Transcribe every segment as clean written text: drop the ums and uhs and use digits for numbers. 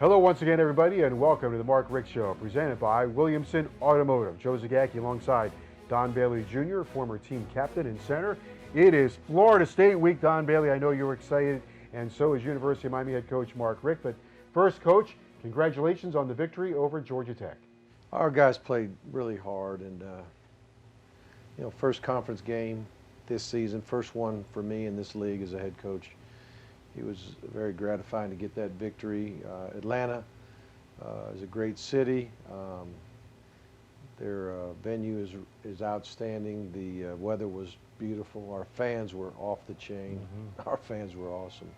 Hello once again, everybody, and welcome to the Mark Richt Show, presented by Williamson Automotive. Joe Zagacki alongside Don Bailey Jr., former team captain and center. It is Florida State week, Don Bailey. I know you're excited, and so is University of Miami head coach Mark Richt. But first, Coach, congratulations on the victory over Georgia Tech. Our guys played really hard, and first conference game this season, first one for me in this league as a head coach. It was very gratifying to get that victory. Atlanta is a great city. Their venue is outstanding. The weather was beautiful. Our fans were off the chain. Mm-hmm. Our fans were awesome,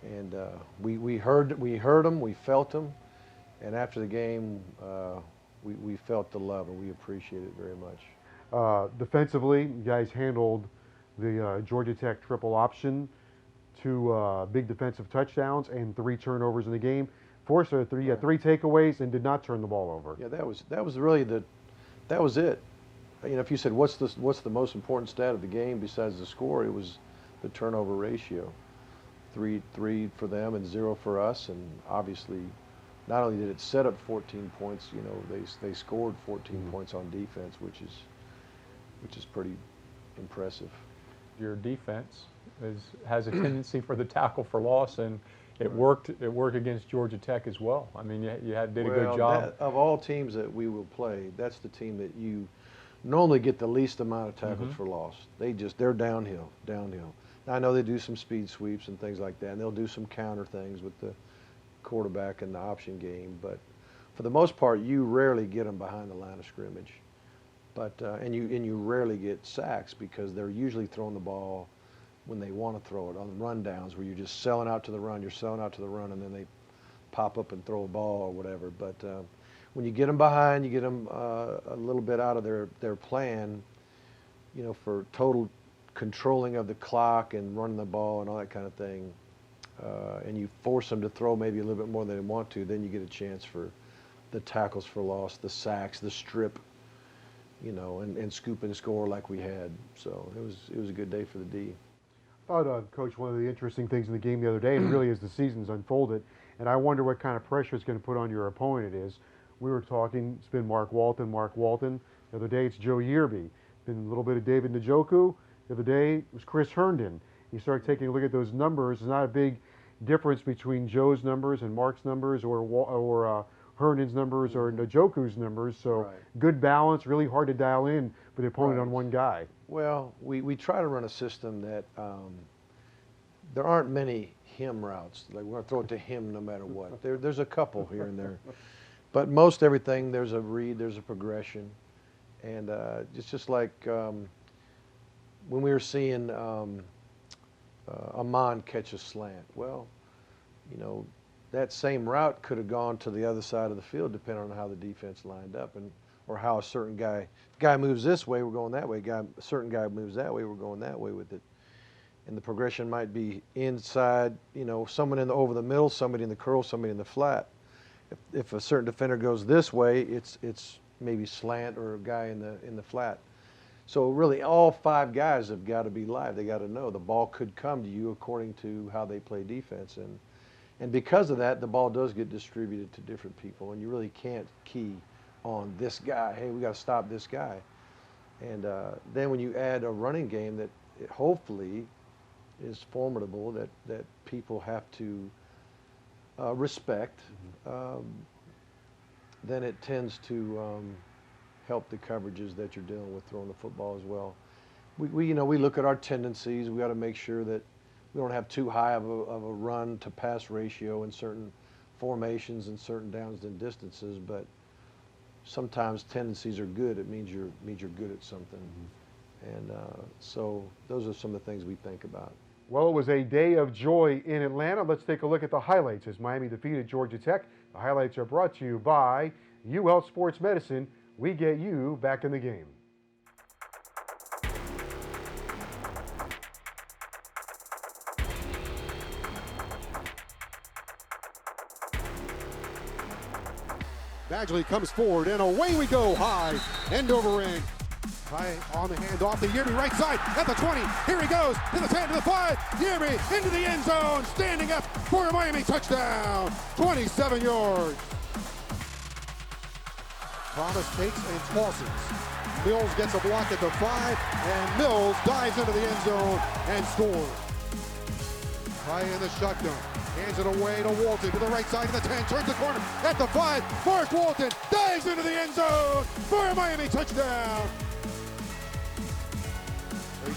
and we heard them, we felt them, and after the game, we felt the love, and we appreciate it very much. Defensively, you guys handled the Georgia Tech triple option. Two big defensive touchdowns and 3 turnovers in the game. Forced three takeaways and did not turn the ball over. Yeah, that was really that was it. If you said what's the most important stat of the game besides the score, it was the turnover ratio. 3 for them and 0 for us, and obviously, not only did it set up 14 points, they scored 14 points on defense, which is pretty impressive. Your defense has a tendency for the tackle for loss, and it worked against Georgia Tech as well. I mean, you did a good job. Of all teams that we will play, that's the team that you normally get the least amount of tackles for loss. They're downhill. Now, I know they do some speed sweeps and things like that, and they'll do some counter things with the quarterback and the option game, but for the most part, you rarely get them behind the line of scrimmage. But and you rarely get sacks because they're usually throwing the ball when they want to throw it on rundowns where you're just selling out to the run, and then they pop up and throw a ball or whatever. But when you get them behind, you get them a little bit out of their plan, for total controlling of the clock and running the ball and all that kind of thing, and you force them to throw maybe a little bit more than they want to, then you get a chance for the tackles for loss, the sacks, the strip, and scoop and score like we had. So it was a good day for the D. I thought, Coach, one of the interesting things in the game the other day, and really as the season's unfolded, and I wonder what kind of pressure it's going to put on your opponent is, we were talking, it's been Mark Walton. The other day it's Joe Yearby. Been a little bit of David Njoku. The other day it was Chris Herndon. You start taking a look at those numbers. There's not a big difference between Joe's numbers and Mark's numbers or Herndon's numbers or Njoku's numbers. So right. Good balance, really hard to dial in for the opponent Right. on one guy. Well, we try to run a system that there aren't many him routes. Like we're going to throw it to him no matter what. There's a couple here and there. But most everything, there's a read, there's a progression. And it's just like when we were seeing Amon catch a slant. Well, that same route could have gone to the other side of the field depending on how the defense lined up or how a certain guy moves this way, we're going that way. A certain guy moves that way, we're going that way with it. And the progression might be inside, someone over the middle, somebody in the curl, somebody in the flat. If a certain defender goes this way, it's maybe slant or a guy in the flat. So really all 5 guys have got to be live. They got to know the ball could come to you according to how they play defense. And because of that, the ball does get distributed to different people, and you really can't key on this guy. Hey, we got to stop this guy. And then when you add a running game that hopefully is formidable, that people have to respect, then it tends to help the coverages that you're dealing with throwing the football as well. We look at our tendencies. We got to make sure that we don't have too high of a run to pass ratio in certain formations and certain downs and distances, but sometimes tendencies are good. It means you're good at something. And so those are some of the things we think about. Well, it was a day of joy in Atlanta. Let's take a look at the highlights as Miami defeated Georgia Tech. The highlights are brought to you by UL Sports Medicine. We get you back in the game. Badgley comes forward, and away we go, high, end over end. Kaaya on the handoff to Yerby, right side at the 20. Here he goes to the 10, to the 5. Yerby into the end zone, standing up for a Miami touchdown. 27 yards. Thomas takes and tosses. Mills gets a block at the 5, and Mills dives into the end zone and scores. Kaaya in the shotgun. Hands it away to Walton to the right side of the 10. Turns the corner at the 5. Mark Walton dives into the end zone for a Miami touchdown.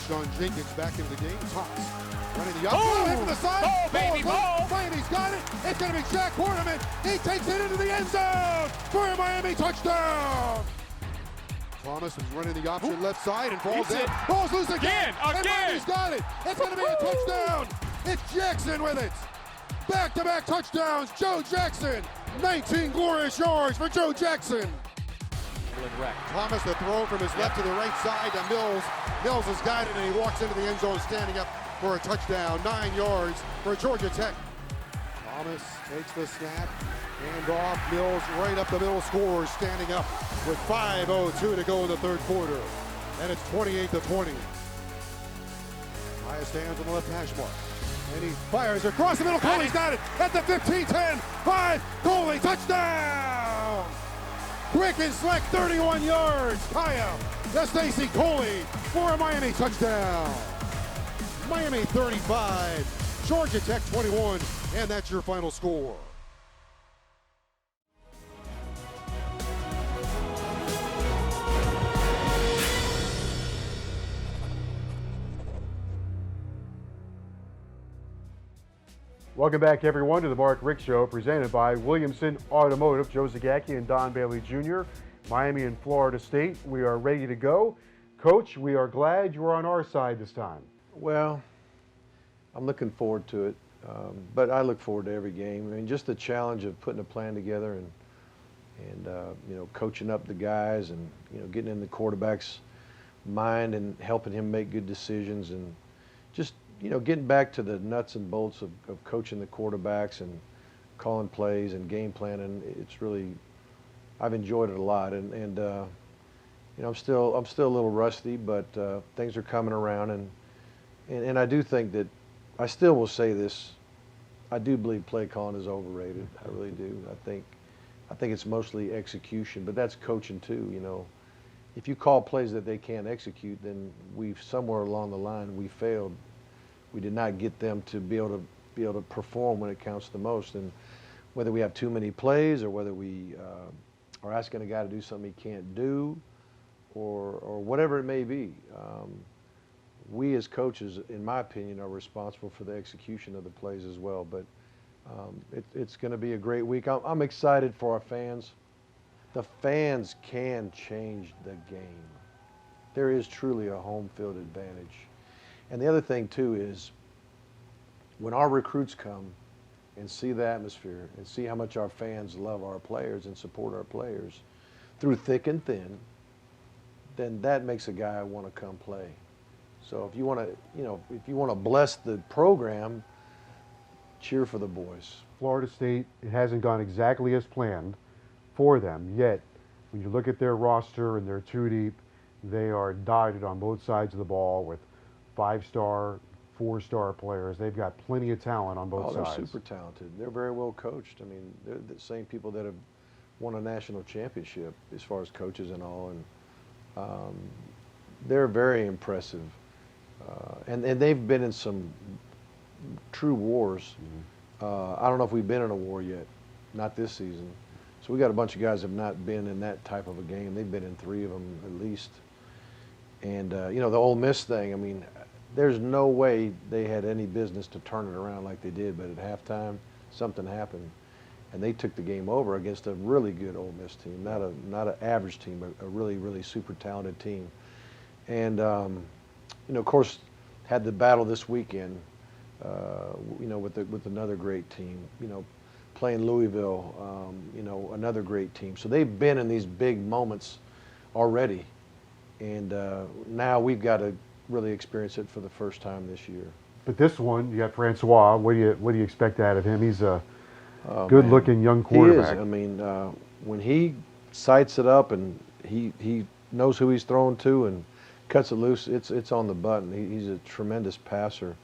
Sean Jenkins back into the game. Thomas running the up. To the side. Ball, baby, ball. Miami's got it. It's going to be Jack Horneman. He takes it into the end zone for a Miami touchdown. Thomas is running the option left side and falls in. Falls loose again. And Miami's got it. It's going to be a touchdown. It's Jackson with it. Back-to-back touchdowns. Joe Jackson. 19 glorious yards for Joe Jackson. Thomas, the throw from his left to the right side to Mills. Mills has got it, and he walks into the end zone standing up for a touchdown. 9 yards for Georgia Tech. Thomas takes the snap. Hand off. Mills right up the middle, scores, standing up with 5:02 to go in the third quarter. And it's 28-20. Kaaya stands on the left hash mark. And he fires across the middle. Coley's got it at the 15, 10, 5. Coley, touchdown! Quick and slick, 31 yards. Kaaya to Stacy Coley for a Miami touchdown. Miami 35, Georgia Tech 21, and that's your final score. Welcome back, everyone, to the Mark Richt Show, presented by Williamson Automotive. Joe Zagacki and Don Bailey Jr., Miami and Florida State. We are ready to go. Coach, we are glad you're on our side this time. Well, I'm looking forward to it, but I look forward to every game. I mean, just the challenge of putting a plan together and you know, coaching up the guys and, you know, getting in the quarterback's mind and helping him make good decisions and just, you know, getting back to the nuts and bolts of coaching the quarterbacks and calling plays and game planning. It's really, I've enjoyed it a lot, and you know, I'm still a little rusty, but things are coming around, and I do think that, I still will say this, I do believe play calling is overrated. I really do. I think it's mostly execution, but that's coaching too. You know, if you call plays that they can't execute, then we've somewhere along the line we failed. We did not get them to be able to perform when it counts the most. And whether we have too many plays or whether we are asking a guy to do something he can't do, or whatever it may be, we as coaches, in my opinion, are responsible for the execution of the plays as well. But it's going to be a great week. I'm excited for our fans. The fans can change the game. There is truly a home field advantage. And the other thing, too, is when our recruits come and see the atmosphere and see how much our fans love our players and support our players through thick and thin, then that makes a guy want to come play. So if you want to, you know, if you want to bless the program, cheer for the boys. Florida State, it hasn't gone exactly as planned for them, yet when you look at their roster and they're too deep, they are dotted on both sides of the ball with 5-star, 4-star players. They've got plenty of talent on both sides. They're super talented. They're very well coached. I mean, they're the same people that have won a national championship as far as coaches and all, and they're very impressive. And they've been in some true wars. I don't know if we've been in a war yet, not this season. So we got a bunch of guys that have not been in that type of a game. They've been in 3 of them at least. And, you know, the Ole Miss thing, I mean, there's no way they had any business to turn it around like they did, but at halftime, something happened. And they took the game over against a really good Ole Miss team, not an average team, but a really, really super talented team. And, you know, of course, had the battle this weekend, you know, with another great team, you know, playing Louisville, you know, another great team. So they've been in these big moments already. And now we've got to really experience it for the first time this year. But this one, you got Francois. What do you expect out of him? He's a good-looking young quarterback. He is. I mean, when he sights it up and he knows who he's throwing to and cuts it loose, it's on the button. He's a tremendous passer,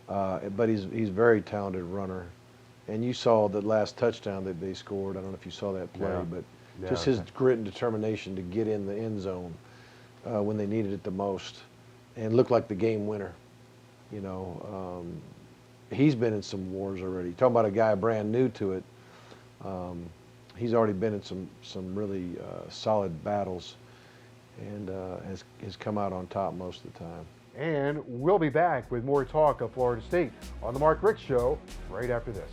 but he's very talented runner. And you saw the last touchdown that they scored. I don't know if you saw that play, but just his grit and determination to get in the end zone when they needed it the most, and looked like the game winner. You know, he's been in some wars already. Talking about a guy brand new to it. He's already been in some really solid battles, and has come out on top most of the time. And we'll be back with more talk of Florida State on the Mark Richt Show right after this.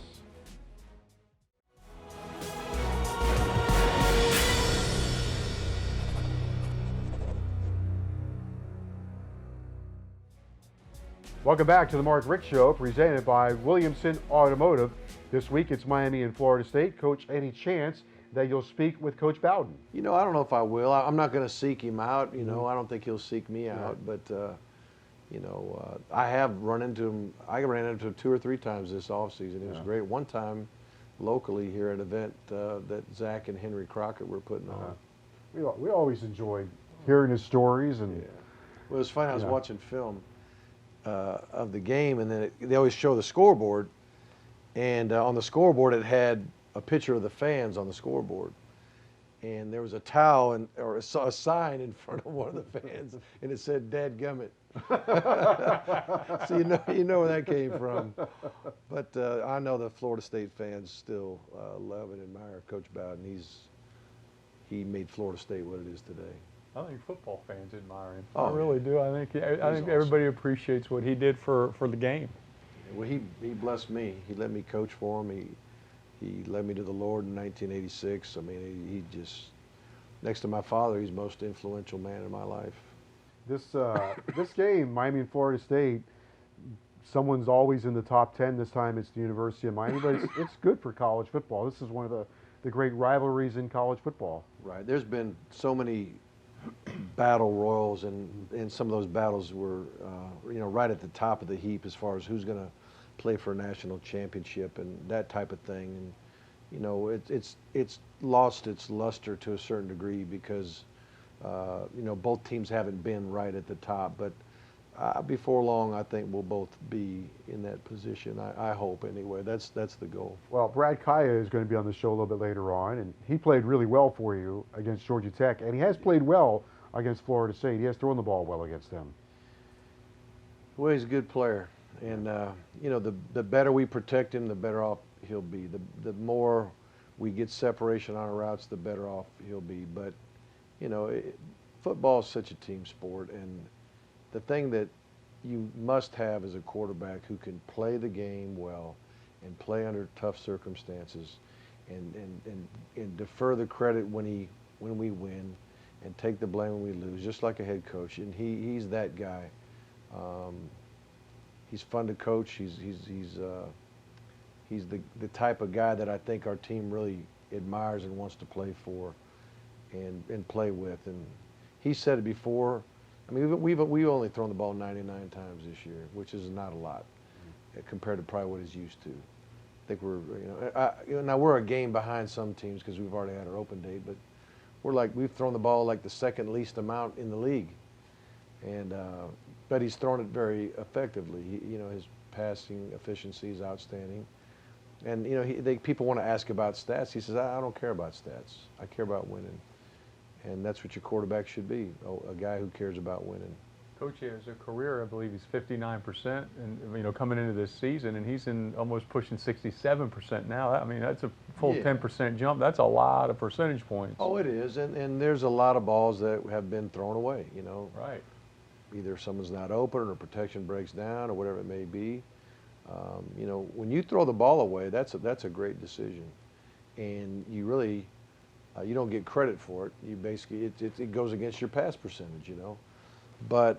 Welcome back to the Mark Richt Show, presented by Williamson Automotive. This week it's Miami and Florida State. Coach, any chance that you'll speak with Coach Bowden? You know, I don't know if I will. I'm not going to seek him out. You know, I don't think he'll seek me out. But, you know, I have run into him. I ran into him 2 or 3 times this offseason. It was great. One time locally here at an event that Zach and Henry Crockett were putting on. We always enjoyed hearing his stories. And Well, it was funny. I was watching film of the game, and then they always show the scoreboard, and on the scoreboard it had a picture of the fans on the scoreboard, and there was a towel or a sign in front of one of the fans, and it said "Dadgummit." So you know where that came from. But I know the Florida State fans still love and admire Coach Bowden. He made Florida State what it is today. I think football fans admire him. Oh, I really do. I think awesome. everybody appreciates what he did for the game. Well, he blessed me. He let me coach for him. He led me to the Lord in 1986. I mean, he just, next to my father, he's the most influential man in my life. this game, Miami and Florida State, someone's always in the top 10. This time it's the University of Miami, but it's good for college football. This is one of the great rivalries in college football. Right. There's been so many battle royals, and some of those battles were, you know, right at the top of the heap as far as who's going to play for a national championship and that type of thing. And you know, it's lost its luster to a certain degree because you know, both teams haven't been right at the top. But before long, I think we'll both be in that position. I hope anyway. That's the goal. Well, Brad Kaaya is going to be on the show a little bit later on, and he played really well for you against Georgia Tech, and he has played well against Florida State. He has thrown the ball well against them. Well, he's a good player, and you know, the better we protect him, the better off he'll be. The more we get separation on our routes, the better off he'll be. But you know, football is such a team sport, and the thing that you must have is a quarterback who can play the game well and play under tough circumstances, and defer the credit when we win, and take the blame when we lose, just like a head coach. And he's that guy. He's fun to coach. He's the type of guy that I think our team really admires and wants to play for, and play with. And he said it before. I mean, we've only thrown the ball 99 times this year, which is not a lot compared to probably what he's used to. I think we're, now we're a game behind some teams because we've already had our open date, but we've thrown the ball like the second least amount in the league, and but he's thrown it very effectively. You know, his passing efficiency is outstanding, and you know, people want to ask about stats. He says, I don't care about stats. I care about winning. And that's what your quarterback should be, a guy who cares about winning. Coach has a career, I believe he's 59%, and you know, coming into this season, and he's in almost pushing 67% now. I mean, that's a full 10% jump. That's a lot of percentage points. Oh, it is, and there's a lot of balls that have been thrown away. You know, right? Either someone's not open, or protection breaks down, or whatever it may be. You know, when you throw the ball away, that's a great decision, and you really. You don't get credit for it. You basically, it goes against your pass percentage, you know. But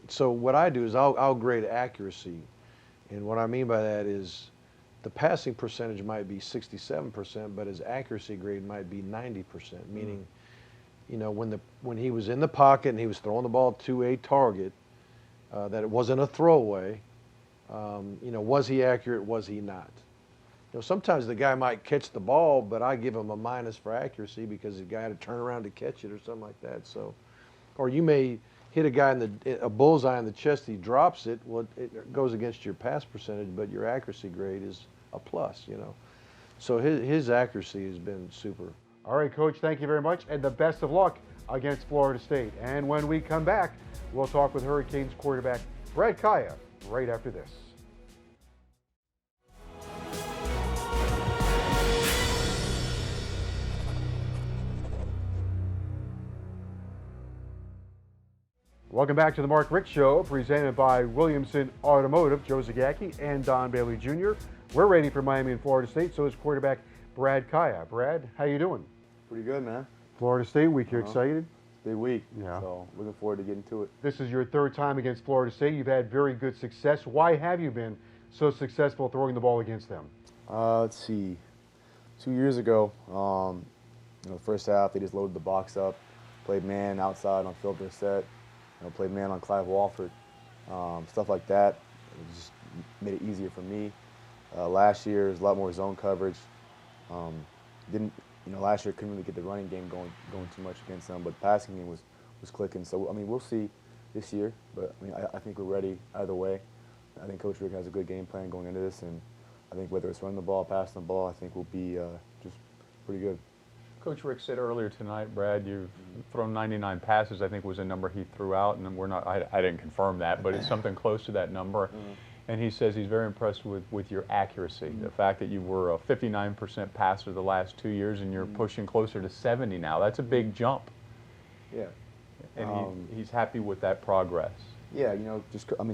so what I do is I'll grade accuracy, and what I mean by that is the passing percentage might be 67%, but his accuracy grade might be 90%. Meaning, you know, when he was in the pocket and he was throwing the ball to a target, that it wasn't a throwaway. You know, was he accurate? Was he not? You know, sometimes the guy might catch the ball, but I give him a minus for accuracy because the guy had to turn around to catch it or something like that. So, Or you may hit a guy a bullseye in the chest, he drops it. Well, it goes against your pass percentage, but your accuracy grade is a plus, you know. So his accuracy has been super. All right, Coach, thank you very much, and the best of luck against Florida State. And when we come back, we'll talk with Hurricanes quarterback Brad Kaaya right after this. Welcome back to the Mark Richt Show, presented by Williamson Automotive. Joe Zagacki and Don Bailey Jr. We're ready for Miami and Florida State, so is quarterback Brad Kaaya. Brad, how you doing? Pretty good, man. Florida State week, you excited? Big week. Yeah. So looking forward to getting to it. This is your third time against Florida State. You've had very good success. Why have you been so successful throwing the ball against them? Let's see. 2 years ago, the first half they just loaded the box up, played man outside on Phil Brissett, played man on Clive Walford, stuff like that. It just made it easier for me. Last year was a lot more zone coverage. Last year couldn't really get the running game going too much against them, but the passing game was clicking. So I mean, we'll see this year, but I mean, I think we're ready either way. I think Coach Richt has a good game plan going into this, and I think whether it's running the ball, passing the ball, I think we'll be just pretty good. Coach Richt said earlier tonight, Brad, you've thrown 99 passes, I think was a number he threw out, and I didn't confirm that, but it's something close to that number. And he says he's very impressed with your accuracy. The fact that you were a 59% passer the last 2 years and you're pushing closer to 70 now. That's a big jump. Yeah. And he's happy with that progress. Yeah,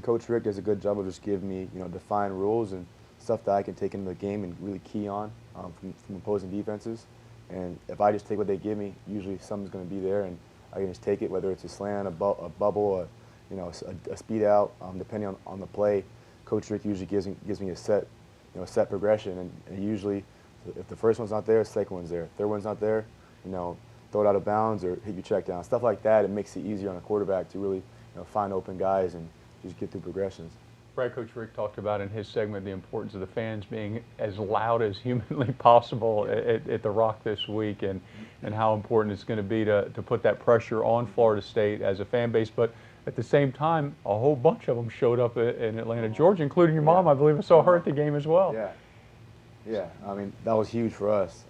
Coach Richt does a good job of just giving me, defined rules and stuff that I can take into the game and really key on from opposing defenses. And if I just take what they give me, usually something's going to be there, and I can just take it, whether it's a slant, a bubble, a speed out, depending on the play. Coach Richt usually gives me a set progression, and usually, if the first one's not there, the second one's there. Third one's not there, throw it out of bounds or hit your check down, stuff like that. It makes it easier on a quarterback to really, find open guys and just get through progressions. Brad, Coach Richt talked about in his segment the importance of the fans being as loud as humanly possible at the Rock this week, and how important it's going to be to put that pressure on Florida State as a fan base. But at the same time, a whole bunch of them showed up in Atlanta, Georgia, including your mom, I believe. I saw her at the game as well. Yeah. Yeah, I mean, that was huge for us.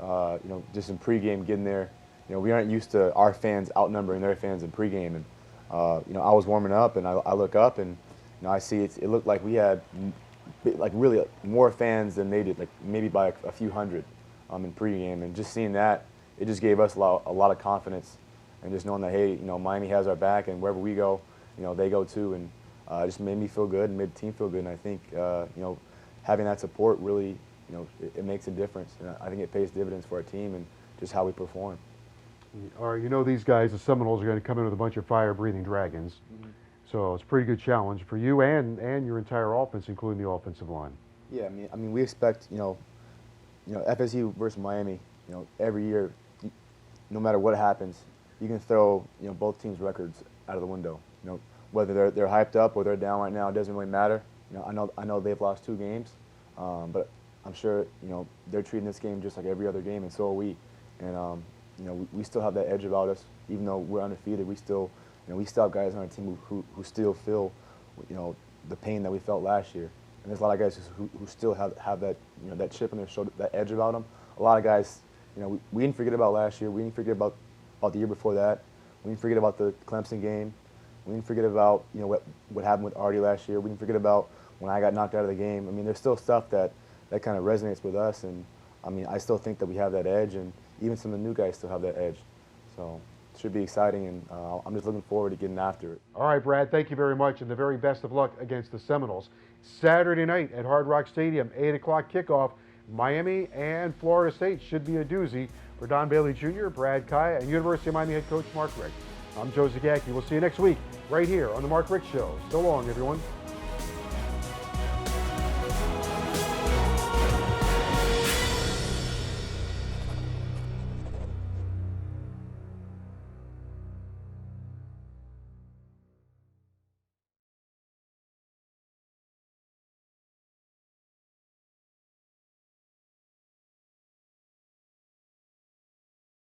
Just in pregame, getting there. We aren't used to our fans outnumbering their fans in pregame. And, I was warming up, and I look up, and I see it looked like we had really more fans than they did, like maybe by a few hundred in pregame. And just seeing that, it just gave us a lot of confidence, and just knowing that, hey, Miami has our back, and wherever we go, they go too. And it just made me feel good and made the team feel good. And I think having that support really, it makes a difference. And I think it pays dividends for our team and just how we perform. All right, these guys, the Seminoles, are going to come in with a bunch of fire-breathing dragons. So it's a pretty good challenge for you and your entire offense, including the offensive line. Yeah, I mean, we expect, FSU versus Miami, every year, no matter what happens, you can throw, both teams' records out of the window. Whether they're hyped up or they're down right now, it doesn't really matter. I know they've lost 2 games, but I'm sure, they're treating this game just like every other game, and so are we. And we still have that edge about us, even though we're undefeated. We still have guys on our team who still feel, the pain that we felt last year. And there's a lot of guys who still have that, that chip on their shoulder, that edge about them. A lot of guys, we didn't forget about last year. We didn't forget about the year before that. We didn't forget about the Clemson game. We didn't forget about, what happened with Artie last year. We didn't forget about when I got knocked out of the game. I mean, there's still stuff that kind of resonates with us. And, I mean, I still think that we have that edge, and even some of the new guys still have that edge. So it should be exciting, and I'm just looking forward to getting after it. All right, Brad, thank you very much, and the very best of luck against the Seminoles. Saturday night at Hard Rock Stadium, 8 o'clock kickoff. Miami and Florida State should be a doozy. For Don Bailey Jr., Brad Kaaya, and University of Miami head coach Mark Richt, I'm Joe Zagacki. We'll see you next week right here on the Mark Richt Show. So long, everyone.